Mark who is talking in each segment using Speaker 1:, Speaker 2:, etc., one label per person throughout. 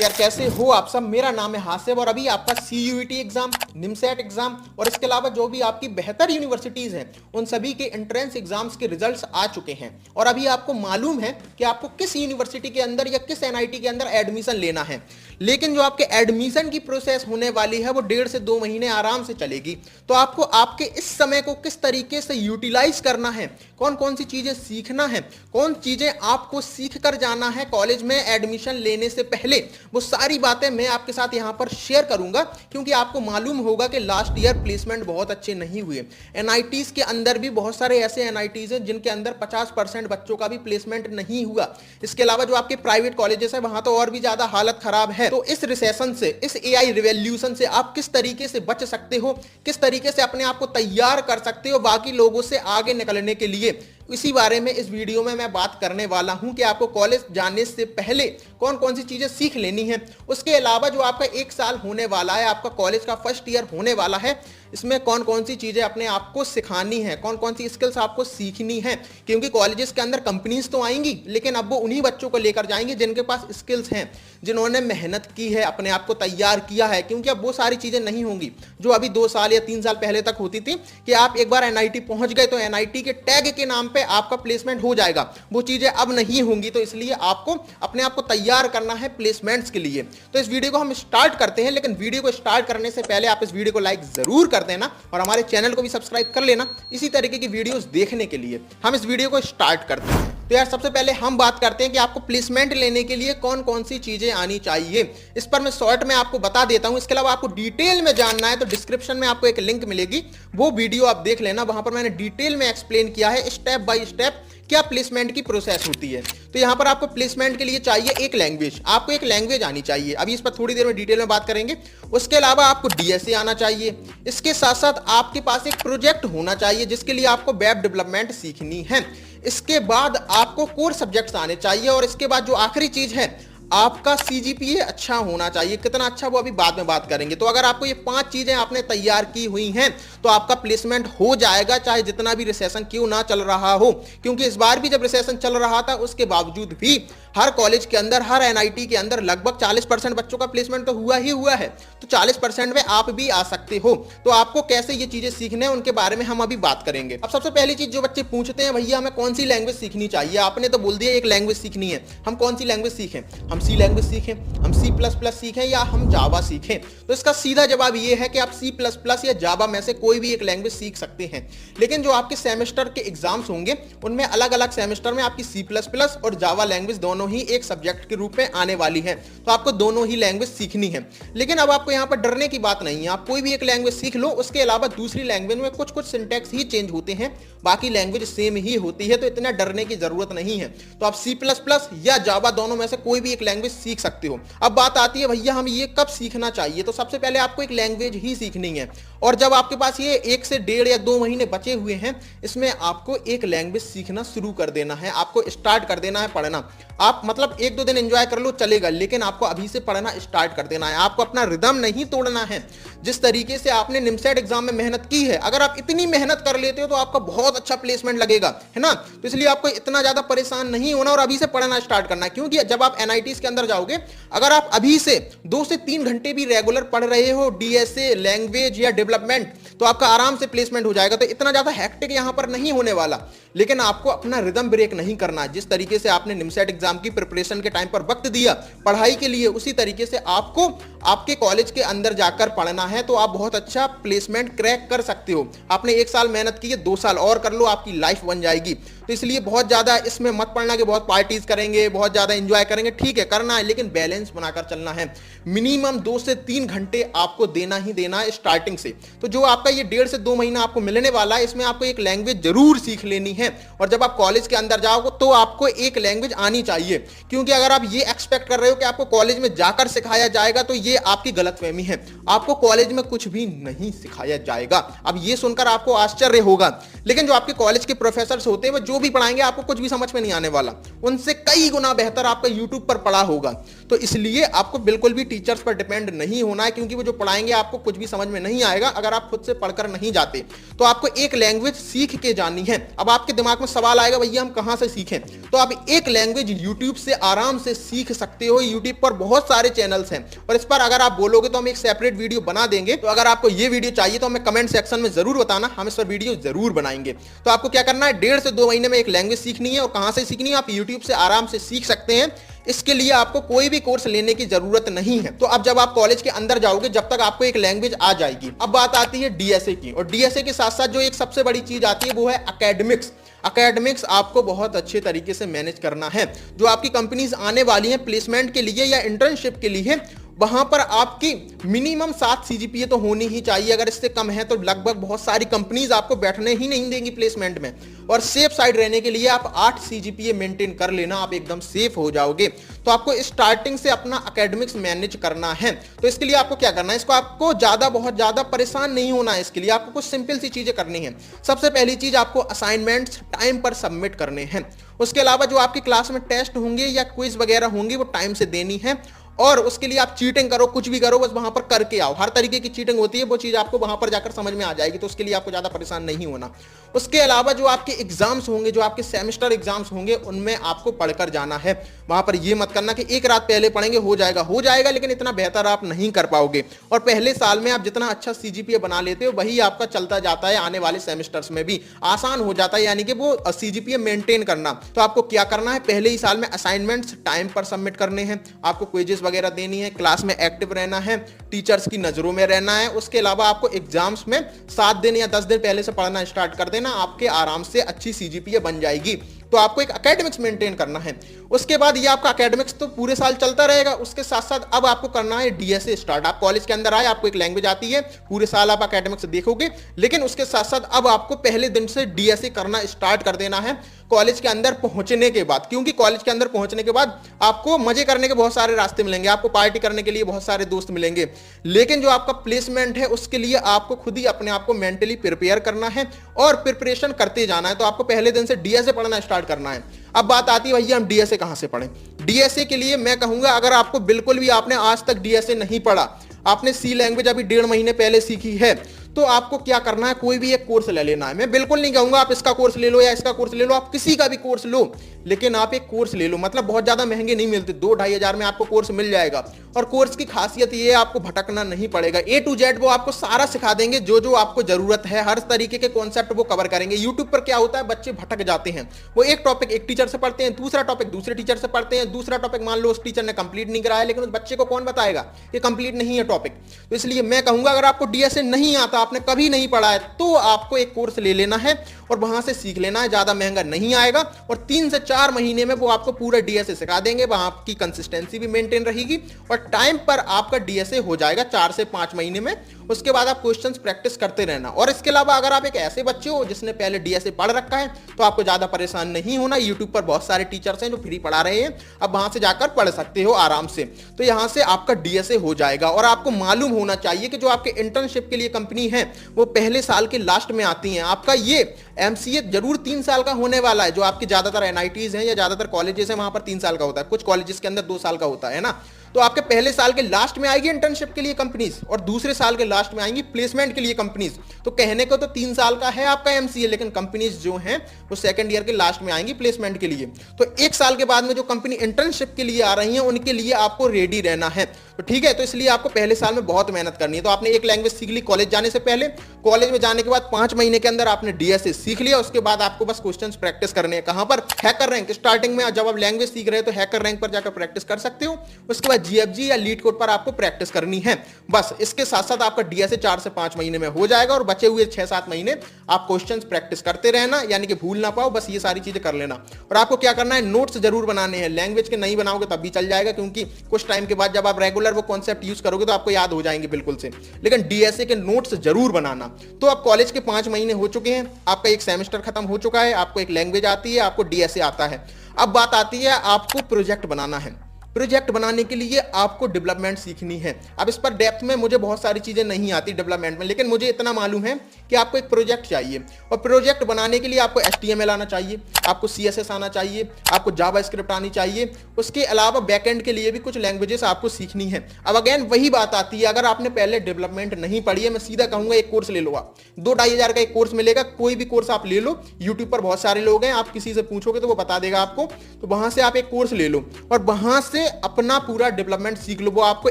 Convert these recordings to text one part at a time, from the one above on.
Speaker 1: तो यार कैसे हो आप सब। मेरा नाम है हासिब और अभी आपका CUET एग्जाम, निमसेट एग्जाम और इसके अलावा जो भी आपकी बेहतर यूनिवर्सिटीज हैं उन सभी के एंट्रेंस एग्जाम्स के रिजल्ट्स आ चुके हैं। और अभी आपको मालूम है कि आपको किस यूनिवर्सिटी के अंदर या किस NIT के अंदर एडमिशन लेना है। लेकिन जो आपके एडमिशन की प्रोसेस होने वाली है वो 1.5 से 2 महीने आराम से चलेगी। तो आपको आपके इस समय को किस तरीके से यूटिलाइज करना है, कौन कौन सी चीजें सीखना है, कौन चीजें आपको सीख कर जाना है कॉलेज में एडमिशन लेने से पहले, वो सारी बातें मैं आपके साथ यहां पर शेयर करूंगा। क्योंकि आपको मालूम होगा कि लास्ट ईयर प्लेसमेंट बहुत अच्छे नहीं हुए। NITs के अंदर भी बहुत सारे ऐसे NITs हैं जिनके अंदर 50% बच्चों का भी प्लेसमेंट नहीं हुआ। इसके अलावा जो आपके प्राइवेट कॉलेजेस है वहां तो और भी ज्यादा हालत खराब है। तो इस रिसेशन से, इस AI रिवॉल्यूशन से आप किस तरीके से बच सकते हो, किस तरीके से अपने आप को तैयार कर सकते हो बाकी लोगों से आगे निकलने के लिए, इसी बारे में इस वीडियो में मैं बात करने वाला हूं कि आपको कॉलेज जाने से पहले कौन कौन सी चीजें सीख लेनी है। उसके अलावा जो आपका 1 साल होने वाला है, आपका कॉलेज का फर्स्ट ईयर होने वाला है, इसमें कौन कौन सी चीजें अपने आप को सिखानी है, कौन कौन सी स्किल्स आपको सीखनी है। क्योंकि कॉलेजेस के अंदर कंपनीज तो आएंगी लेकिन अब वो उन्हीं बच्चों को लेकर जाएंगे जिनके पास स्किल्स हैं, जिन्होंने मेहनत की है, अपने आप को तैयार किया है। क्योंकि अब वो सारी चीजें नहीं होंगी जो अभी 2 साल या 3 साल पहले तक होती थी कि आप एक बार NIT पहुंच गए तो NIT के टैग के नाम पे आपका प्लेसमेंट हो जाएगा। वो चीजें अब नहीं होंगी। तो इसलिए आपको अपने आप को तैयार करना है प्लेसमेंट्स के लिए। तो इस वीडियो को हम स्टार्ट करते हैं, लेकिन वीडियो को स्टार्ट करने से पहले आप इस वीडियो को लाइक जरूर कर देना और हमारे चैनल को भी सब्सक्राइब कर लेना इसी तरीके की वीडियोस देखने के लिए। हम इस वीडियो को स्टार्ट करते हैं। तो यार सबसे पहले हम बात करते हैं कि आपको प्लेसमेंट लेने के लिए कौन कौन सी चीजें आनी चाहिए। इस पर मैं शॉर्ट में आपको बता देता हूं। इसके अलावा आपको डिटेल में जानना है तो डिस्क्रिप्शन में आपको एक लिंक मिलेगी, वो वीडियो आप देख लेना। वहां पर मैंने डिटेल में एक्सप्लेन किया है स्टेप बाय स्टेप क्या प्लेसमेंट की प्रोसेस होती है। तो यहां पर आपको प्लेसमेंट के लिए चाहिए एक लैंग्वेज, आपको एक लैंग्वेज आनी चाहिए। अभी इस पर थोड़ी देर में डिटेल में बात करेंगे। उसके अलावा आपको DSA आना चाहिए। इसके साथ साथ आपके पास एक प्रोजेक्ट होना चाहिए जिसके लिए आपको वेब डेवलपमेंट सीखनी है। इसके बाद आपको कोर सब्जेक्ट्स आने चाहिए और इसके बाद जो आखिरी चीज है आपका CGPA अच्छा होना चाहिए। कितना अच्छा वो अभी बाद में बात करेंगे। तो अगर आपको ये 5 चीजें आपने तैयार की हुई हैं तो आपका प्लेसमेंट हो जाएगा, चाहे जितना भी रिसेशन क्यों ना चल रहा हो। क्योंकि इस बार भी जब रिसेशन चल रहा था उसके बावजूद भी हर कॉलेज के अंदर, हर NIT के अंदर लगभग 40% बच्चों का प्लेसमेंट तो हुआ ही हुआ है। तो 40% में आप भी आ सकते हो। तो आपको कैसे ये चीजें सीखने हैं उनके बारे में हम अभी बात करेंगे। अब सबसे पहली चीज जो बच्चे पूछते हैं, भैया हमें कौन सी लैंग्वेज सीखनी चाहिए। आपने तो बोल दिया एक लैंग्वेज सीखनी है, हम कौन सी लैंग्वेज सीखें। हम C लैंग्वेज सीखें, हम C++ सीखें या हम जावा सीखें। तो इसका सीधा जवाब ये है कि आप C++ या जावा में से कोई भी एक लैंग्वेज सीख सकते हैं। लेकिन जो आपके सेमेस्टर के एग्जाम्स होंगे उनमें अलग अलग सेमेस्टर में आपकी C++ और जावा लैंग्वेज दोनों ही एक सब्जेक्ट के रूप में आने वाली है। तो आपको दोनों ही लैंग्वेज सीखनी है। लेकिन अब आपको यहां पर डरने की बात नहीं है, आप कोई भी एक लैंग्वेज सीख लो। उसके अलावा दूसरी लैंग्वेज में कुछ कुछ सिंटैक्स ही चेंज होते हैं, बाकी लैंग्वेज सेम ही होती है। तो इतना डरने की जरूरत नहीं है। तो आप C++ या जावा दोनों में से कोई भी एक लैंग्वेज सीख सकते हो। अब बात आती है भैया हम ये कब सीखना चाहिए। तो सबसे पहले आपको एक लैंग्वेज ही सीखनी है और जब आपके पास ये 1 से 1.5 या 2 महीने बचे हुए हैं इसमें आपको एक लैंग्वेज सीखना शुरू कर देना है। आपको स्टार्ट कर देना है पढ़ना। आप मतलब 1-2 दिन एंजॉय कर लो चलेगा, लेकिन आपको अभी से पढ़ना स्टार्ट कर देना है। आपको अपना रिदम नहीं तोड़ना है। जिस तरीके से आपने निमसेट एग्जाम में मेहनत की है, अगर आप इतनी मेहनत कर लेते हो तो आपका बहुत अच्छा प्लेसमेंट लगेगा, है ना। तो इसलिए आपको इतना ज्यादा परेशान नहीं होना और अभी से पढ़ना स्टार्ट करना है। क्योंकि जब आप NITs के अंदर जाओगे, अगर आप अभी से 2 से 3 घंटे भी रेगुलर पढ़ रहे हो DSA, लैंग्वेज या डेवलपमेंट, तो आपका आराम से प्लेसमेंट हो जाएगा। तो इतना ज्यादा हैक्टिक यहां पर नहीं होने वाला। लेकिन आपको अपना रिदम ब्रेक नहीं करना है। जिस तरीके से आपने निमसेट एग्जाम की प्रिपरेशन के टाइम पर वक्त दिया पढ़ाई के लिए, उसी तरीके से आपको आपके कॉलेज के अंदर जाकर पढ़ना है। तो आप बहुत अच्छा प्लेसमेंट क्रैक कर सकते हो। आपने 1 साल मेहनत की है, 2 साल और कर लो, आपकी लाइफ बन जाएगी। तो इसलिए बहुत ज्यादा इसमें मत पढ़ना कि बहुत पार्टीज करेंगे, बहुत ज्यादा एंजॉय करेंगे। ठीक है करना है, लेकिन बैलेंस बनाकर चलना है। मिनिमम 2 से 3 घंटे आपको देना ही देना है स्टार्टिंग से। तो जो आपका ये 1.5 से 2 महीना आपको मिलने वाला है इसमें आपको एक लैंग्वेज जरूर सीख लेनी है। और जब आप कॉलेज के अंदर जाओगे तो आपको एक लैंग्वेज आनी चाहिए। क्योंकि अगर आप ये एक्सपेक्ट कर रहे हो कि आपको कॉलेज में जाकर सिखाया जाएगा तो ये आपकी गलतफहमी है। आपको कॉलेज में कुछ भी नहीं सिखाया जाएगा। अब ये सुनकर आपको आश्चर्य होगा, लेकिन जो आपके कॉलेज के प्रोफेसर होते हैं वो जो भी पढ़ाएंगे आपको कुछ भी समझ में नहीं आने वाला। उनसे कई गुना बेहतर आपका यूट्यूब पर पढ़ा होगा। तो इसलिए आपको बिल्कुल भी टीचर्स पर डिपेंड नहीं होना है, क्योंकि वो जो पढ़ाएंगे आपको कुछ भी समझ में नहीं आएगा अगर आप खुद से पढ़कर नहीं जाते। तो आपको एक लैंग्वेज सीख के जानी है। अब आपके दिमाग में सवाल आएगा, भैया हम कहां से सीखें? तो आप एक लैंग्वेज यूट्यूब से आराम से सीख सकते हो। यूट्यूब पर बहुत सारे चैनल्स हैं और इस पर अगर आप बोलोगे तो हम एक सेपरेट वीडियो बना देंगे। तो अगर आपको ये वीडियो चाहिए तो हमें कमेंट सेक्शन में जरूर बताना, हम इस पर वीडियो जरूर बनाएंगे। तो आपको क्या करना है, 1.5 से 2 महीने में एक लैंग्वेज सीखनी है। और कहां से सीखनी है? आप यूट्यूब से आराम से सीख सकते हैं। इसके लिए आपको कोई भी कोर्स लेने की जरूरत नहीं है। तो अब जब आप कॉलेज के अंदर जाओगे, जब तक आपको एक लैंग्वेज आ जाएगी। अब बात आती है डीएसए की, और डीएसए के साथ साथ जो एक सबसे बड़ी चीज आती है वो है एकेडमिक्स। एकेडमिक्स आपको बहुत अच्छे तरीके से मैनेज करना है। जो आपकी कंपनीज आने वाली हैं प्लेसमेंट के लिए या इंटर्नशिप के लिए, वहां पर आपकी मिनिमम 7 सीजीपीए तो होनी ही चाहिए। अगर इससे कम है तो लगभग बहुत सारी कंपनीज आपको बैठने ही नहीं देंगी प्लेसमेंट में। और सेफ साइड रहने के लिए आप 8 सीजीपीए मेंटेन कर लेना, आप एकदम सेफ हो जाओगे। तो आपको स्टार्टिंग से अपना एकेडमिक्स मैनेज करना है। तो इसके लिए आपको क्या करना है, इसको आपको बहुत ज्यादा परेशान नहीं होना है। इसके लिए आपको कुछ सिंपल सी चीजें करनी है। सबसे पहली चीज, आपको असाइनमेंट्स टाइम पर सबमिट करने हैं। उसके अलावा जो आपकी क्लास में टेस्ट होंगे या क्विज वगैरह होंगे वो टाइम से देनी है। और उसके लिए आप चीटिंग करो, कुछ भी करो, बस वहां पर करके आओ। हर तरीके की चीटिंग होती है, वो चीज आपको वहां पर जाकर समझ में आ जाएगी। तो उसके लिए आपको ज्यादा परेशान नहीं होना। उसके अलावा जो आपके एग्जाम्स होंगे, जो आपके सेमेस्टर एग्जाम्स होंगे, उनमें आपको पढ़कर जाना है। वहां पर यह मत करना कि एक रात पहले पढ़ेंगे, हो जाएगा, लेकिन इतना बेहतर आप नहीं कर पाओगे। और पहले साल में आप जितना अच्छा सीजीपीए बना लेते हो वही आपका चलता जाता है, आने वाले सेमेस्टर्स में भी आसान हो जाता है, यानी कि वो सीजीपीए मेंटेन करना। तो आपको क्या करना है, पहले ही साल में असाइनमेंट्स टाइम पर सबमिट करने हैं, आपको क्विजेस वगैरह देनी है, क्लास में एक्टिव रहना है, टीचर्स की नजरों में रहना है। उसके अलावा आपको एग्जाम्स में 7 दिन या 10 दिन पहले से पढ़ना स्टार्ट कर देना, आपके आराम से अच्छी सीजीपीए बन जाएगी। तो आपको एक एकेडमिक्स मेंटेन करना है। उसके बाद ये आपका एकेडमिक्स तो पूरे साल चलता रहेगा। उसके साथ साथ अब आपको करना है डीएसए स्टार्ट। आप कॉलेज के अंदर आए, आपको एक लैंग्वेज आती है, पूरे साल आप एकेडमिक्स देखोगे, लेकिन उसके साथ साथ अब आपको पहले दिन से डीएसए करना स्टार्ट कर देना है कॉलेज के अंदर पहुंचने के बाद। क्योंकि कॉलेज के अंदर पहुंचने के बाद आपको मजे करने के बहुत सारे रास्ते मिलेंगे, आपको पार्टी करने के लिए बहुत सारे दोस्त मिलेंगे, लेकिन जो आपका प्लेसमेंट है उसके लिए आपको खुद ही अपने आप को मेंटली प्रिपेयर करना है और प्रिपरेशन करते जाना है। तो आपको पहले दिन से डीएसए पढ़ना स्टार्ट करना है। अब बात आती है, भैया हम डीएसए कहां से पढ़ें? डीएसए के लिए मैं कहूंगा, अगर आपको बिल्कुल भी आपने आज तक डीएसए नहीं पढ़ा, आपने सी लैंग्वेज अभी 1.5 महीने पहले सीखी है, तो आपको क्या करना है, कोई भी एक कोर्स ले लेना है। मैं बिल्कुल नहीं कहूंगा आप इसका कोर्स ले लो या इसका कोर्स ले लो, आप किसी का भी कोर्स लो, लेकिन आप एक कोर्स ले लो। मतलब बहुत ज्यादा महंगे नहीं मिलते, 2-2.5 हजार में आपको कोर्स मिल जाएगा। और कोर्स की खासियत ये है, आपको भटकना नहीं पड़ेगा। A to Z वो आपको सारा सिखा देंगे, जो जो आपको जरूरत है, हर तरीके के कॉन्सेप्ट वो कवर करेंगे। यूट्यूब पर क्या होता है, बच्चे भटक जाते हैं। वो एक टॉपिक एक टीचर से पढ़ते हैं, दूसरा टॉपिक दूसरे टीचर से पढ़ते हैं, दूसरा टॉपिक मान लो उस टीचर ने कंप्लीट नहीं कराया, लेकिन उस बच्चे को कौन बताएगा ये कंप्लीट नहीं है टॉपिक। तो इसलिए मैं कहूंगा, अगर आपको डीएसए नहीं आता, आपने कभी नहीं पढ़ा है, तो आपको एक कोर्स ले लेना है और वहां से सीख लेना है। ज्यादा महंगा नहीं आएगा और 3 से 4 महीने में वो आपको पूरा डीएसए सिखा देंगे। वहां आपकी कंसिस्टेंसी भी मेंटेन रहेगी और टाइम पर आपका डीएसए हो जाएगा 4 से 5 महीने में। उसके बाद आप क्वेश्चंस प्रैक्टिस करते रहना। और इसके अलावा अगर आप एक ऐसे बच्चे हो जिसने पहले डीएसए पढ़ रखा है, तो आपको ज्यादा परेशान नहीं होना। यूट्यूब पर बहुत सारे टीचर्स हैं जो फ्री पढ़ा रहे हैं, अब वहां से जाकर पढ़ सकते हो आराम से। तो यहां से आपका डीएसए हो जाएगा। और आपको मालूम होना चाहिए कि जो आपके इंटर्नशिप के लिए कंपनी है वो पहले साल के लास्ट में आती हैं। आपका ये एमसीए जरूर 3 साल का होने वाला है। जो आपके ज्यादातर एनआईटीज हैं या ज्यादातर कॉलेजेस हैं, वहां पर 3 साल का होता है, कुछ कॉलेजेस के अंदर 2 साल का होता है ना। तो आपके पहले साल के लास्ट में आएगी इंटर्नशिप के लिए कंपनीज और दूसरे साल के लास्ट में आएंगी प्लेसमेंट के लिए कंपनीज। तो कहने को तो 3 साल का है आपका एमसीए, लेकिन कंपनीज जो हैं वो सेकंड ईयर के लास्ट में आएंगी प्लेसमेंट के लिए। तो 1 साल के बाद में जो कंपनी इंटर्नशिप के लिए आ रही है, उनके लिए आपको रेडी रहना है। तो ठीक है, तो इसलिए आपको पहले साल में बहुत मेहनत करनी है। तो आपने एक लैंग्वेज सीख ली कॉलेज जाने से पहले, कॉलेज में जाने के बाद 5 महीने के अंदर आपने डीएसए सीख लिया। उसके बाद आपको बस क्वेश्चंस प्रैक्टिस करने हैं। कहां पर? Hacker rank. स्टार्टिंग में जब आप लैंग्वेज सीख रहे हो तो हैकर रैंक पर जाकर प्रैक्टिस कर सकते हो। उसके बाद जीएफजी या लीड कोड पर आपको प्रैक्टिस करनी है। बस इसके साथ साथ आपका डीएसए 4 से 5 महीने में हो जाएगा और बचे हुए 6-7 महीने आप क्वेश्चंस प्रैक्टिस करते रहना, यानी कि भूल ना पाओ। बस ये सारी चीजें कर लेना। और आपको क्या करना है, नोट्स जरूर बनाने हैं। लैंग्वेज के नहीं बनाओगे तब भी चल जाएगा, क्योंकि कुछ टाइम के बाद जब आप रेगुलर वो कॉन्सेप्ट यूज करोगे तो आपको याद हो जाएंगे बिल्कुल से। लेकिन डीएसए के नोट्स जरूर बनाना। तो अब कॉलेज के 5 महीने हो चुके हैं, आपका एक सेमेस्टर खत्म हो चुका है, आपको एक लैंग्वेज आती है, आपको डीएसए आता है। अब बात आती है आपको प्रोजेक्ट बनाना है। प्रोजेक्ट बनाने के लिए आपको डेवलपमेंट सीखनी है। अब इस पर डेप्थ में मुझे बहुत सारी चीजें नहीं आती डेवलपमेंट में, लेकिन मुझे इतना मालूम है कि आपको एक प्रोजेक्ट चाहिए और प्रोजेक्ट बनाने के लिए आपको HTML आना चाहिए, आपको CSS आना चाहिए, आपको जावास्क्रिप्ट आनी चाहिए। उसके अलावा बैकएंड के लिए भी कुछ लैंग्वेजेस आपको सीखनी है। अब अगेन वही बात आती है, अगर आपने पहले डेवलपमेंट नहीं पढ़ी है, मैं सीधा कहूंगा एक कोर्स ले लो आप, 2-2.5 का एक कोर्स मिलेगा, कोई भी कोर्स आप ले लो। यूट्यूब पर बहुत सारे लोग हैं, आप किसी से पूछोगे तो वो बता देगा आपको, तो वहां से आप एक कोर्स ले लो और वहां से अपना पूरा डेवलपमेंट सीख लो। वो आपको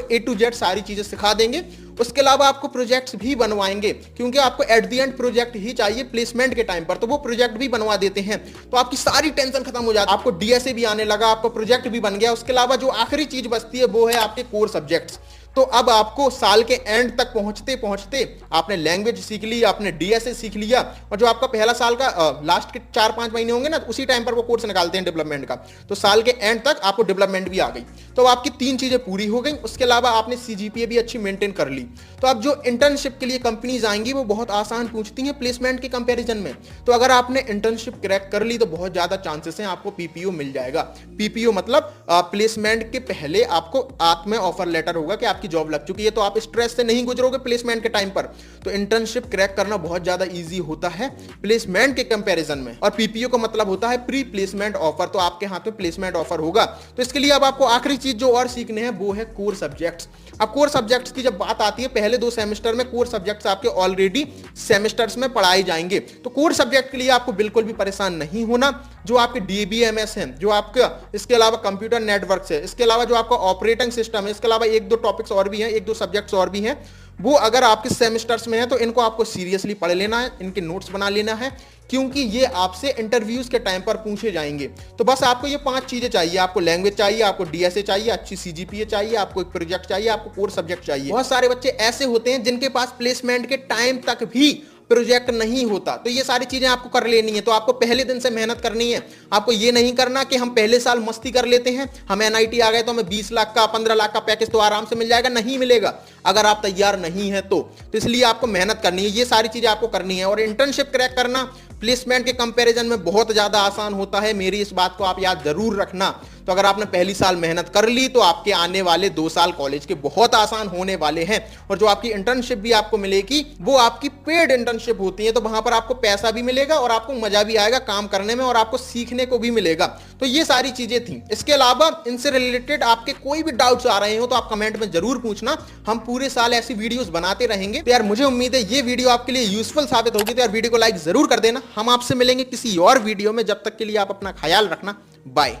Speaker 1: A to Z सारी चीजें सिखा देंगे। उसके अलावा आपको प्रोजेक्ट्स भी बनवाएंगे, क्योंकि आपको एट द एंड प्रोजेक्ट ही चाहिए प्लेसमेंट के टाइम पर, तो वो प्रोजेक्ट भी बनवा देते हैं। तो आपकी सारी टेंशन खत्म हो जाती है, आपको DSA भी आने लगा, आपको प्रोजेक्ट भी बन गया। उसके अलावा जो आखिरी चीज बचती है वो है आपके कोर सब्जेक्ट्स। तो अब आपको साल के एंड तक पहुंचते पहुंचते आपने लैंग्वेज सीख ली, आपने DSA सीख लिया, और जो आपका पहला साल का लास्ट के 4-5 महीने होंगे ना, उसी टाइम पर वो कोर्स निकालते हैं डेवलपमेंट का, तो साल के एंड तक आपको डेवलपमेंट भी आ गई। तो आपकी 3 चीजें पूरी हो गई। उसके अलावा आपने CGPA भी अच्छी मेंटेन कर ली। तो अब जो इंटर्नशिप के लिए कंपनीज आएंगी वो बहुत आसान पूछती हैं प्लेसमेंट के कंपैरिजन में। तो अगर आपने इंटर्नशिप क्रैक कर ली तो बहुत ज्यादा चांसेस हैं आपको PPO मिल जाएगा। PPO मतलब प्लेसमेंट के पहले आपको हाथ में ऑफर लेटर होगा कि आपकी जॉब लग चुकी है, तो आप स्ट्रेस से नहीं गुजरोगे प्लेसमेंट के टाइम पर। तो इंटर्नशिप क्रैक करना बहुत ज्यादा इजी होता है प्लेसमेंट के कंपैरिजन में। और PPO का मतलब होता है प्री प्लेसमेंट ऑफर, तो आपके हाथ में प्लेसमेंट ऑफर होगा। तो इसके लिए अब आपको आखिरी चीज जो और सीखने हैं वो है कोर सब्जेक्ट्स। अब कोर सब्जेक्ट्स की जब बात आती है, पहले 2 सेमेस्टर में कोर सब्जेक्ट्स आपके ऑलरेडी सेमेस्टर्स में पढ़ाए जाएंगे। तो कोर सब्जेक्ट के लिए आपको बिल्कुल भी परेशान नहीं होना। जो आपके DBMS हैं, जो आपका इसके अलावा कंप्यूटर नेटवर्क है, इसके अलावा जो आपका ऑपरेटिंग सिस्टम है, इसके अलावा 1-2 टॉपिक्स और भी हैं, 1-2 सब्जेक्ट्स और भी हैं, वो अगर आपके सेमेस्टर्स में है तो इनको आपको सीरियसली पढ़ लेना है, इनके नोट्स बना लेना है, क्योंकि ये आपसे इंटरव्यूज के टाइम पर पूछे जाएंगे। तो बस आपको ये 5 चीजें चाहिए, आपको लैंग्वेज चाहिए, आपको DSA चाहिए, अच्छी CGPA चाहिए, आपको एक प्रोजेक्ट चाहिए, आपको कोर सब्जेक्ट चाहिए। बहुत सारे बच्चे ऐसे होते हैं जिनके पास प्लेसमेंट के टाइम तक भी प्रोजेक्ट नहीं होता, तो ये सारी चीजें आपको कर लेनी है। तो आपको पहले दिन से मेहनत करनी है। आपको ये नहीं करना कि हम पहले साल मस्ती कर लेते हैं, हम NIT आ गए तो हमें 20 लाख का 15 लाख का पैकेज तो आराम से मिल जाएगा, नहीं मिलेगा अगर आप तैयार नहीं है तो इसलिए आपको मेहनत करनी है, ये सारी चीजें आपको करनी है। और इंटर्नशिप क्रैक करना प्लेसमेंट के कंपैरिजन में बहुत ज्यादा आसान होता है, मेरी इस बात को आप याद जरूर रखना। तो अगर आपने पहली साल मेहनत कर ली तो आपके आने वाले 2 साल कॉलेज के बहुत आसान होने वाले हैं। और जो आपकी इंटर्नशिप भी आपको मिलेगी वो आपकी पेड इंटर्नशिप होती है, तो वहां पर आपको पैसा भी मिलेगा और आपको मजा भी आएगा काम करने में और आपको सीखने को भी मिलेगा। तो ये सारी चीजें थी। इसके अलावा इनसे रिलेटेड आपके कोई भी डाउट्स आ रहे हो तो आप कमेंट में जरूर पूछना, हम पूरे साल ऐसी वीडियोस बनाते रहेंगे। तो यार मुझे उम्मीद है ये वीडियो आपके लिए यूजफुल साबित होगी, तो यार वीडियो को लाइक जरूर कर देना। हम आपसे मिलेंगे किसी और वीडियो में, जब तक के लिए आप अपना ख्याल रखना, बाय।